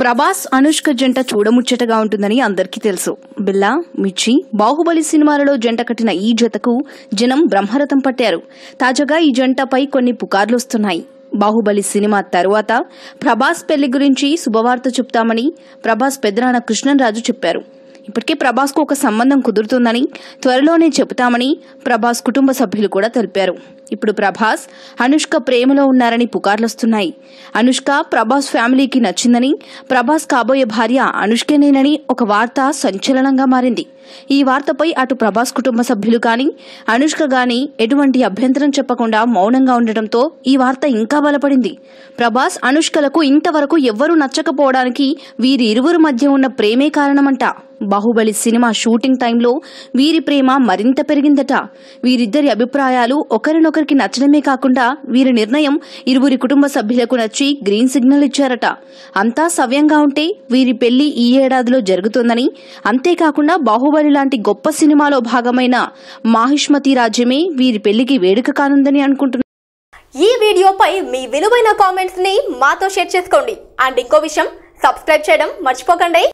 ప్రభాస్ అనుష్క జంట చూడముచ్చటగా ఉంటుందని అందరికీ తెలుసు. బిల్లా, మిర్చి, బాహుబలి సినిమాలలో జంట కట్టిన ఈ జతకు జనం బ్రహ్మరథం పట్టారు. తాజాగా ఈ జంటపై కొన్ని పుకార్లు వస్తున్నాయి. బాహుబలి సినిమా తరువాత ప్రభాస్ పెళ్లి గురించి శుభవార్త చెప్తామని ప్రభాస్ పెద్దనాన్న కృష్ణంరాజు చెప్పారు. ఇప్పటికే ప్రభాస్ కు ఒక సంబంధం కుదురుతుందని, త్వరలోనే చెబుతామని ప్రభాస్ కుటుంబ సభ్యులు కూడా తెలిపారు. ఇప్పుడు ప్రభాస్ అనుష్క ప్రేమలో ఉన్నారని పుకార్లొస్తున్నాయి. అనుష్క ప్రభాస్ ఫ్యామిలీకి నచ్చిందని, ప్రభాస్ కాబోయే భార్య అనుష్కేనేనని ఒక వార్త సంచలనంగా మారింది. ఈ వార్తపై అటు ప్రభాస్ కుటుంబ సభ్యులు కానీ, అనుష్క గానీ ఎటువంటి అభ్యంతరం చెప్పకుండా మౌనంగా ఉండటంతో ఈ వార్త ఇంకా బలపడింది. ప్రభాస్ అనుష్కలకు ఇంతవరకు ఎవ్వరూ నచ్చకపోవడానికి వీరిరువురు మధ్య ఉన్న ప్రేమే కారణమంట. బాహుబలి సినిమా షూటింగ్ టైంలో వీరి ప్రేమ మరింత పెరిగిందట. వీరిద్దరి అభిప్రాయాలు ఒకరినొకరికి నచ్చడమే కాకుండా వీరి నిర్ణయం ఇరువురి కుటుంబ సభ్యులకు నచ్చి గ్రీన్ సిగ్నల్ ఇచ్చారట. అంతా సవ్యంగా ఉంటే వీరి పెళ్లి ఈ ఏడాదిలో జరుగుతోందని, అంతేకాకుండా బాహుబలి లాంటి గొప్ప సినిమాలో భాగమైన మాహిష్మతి రాజ్యమే వీరి పెళ్లికి వేడుక కానుందని అనుకుంటున్నారు. ఈ వీడియోపై మీ విలువైన కామెంట్స్ ని మాతో షేర్ చేసుకోండి. అండ్ ఇంకో విషయం, సబ్స్క్రైబ్ చేయడం మర్చిపోకండి.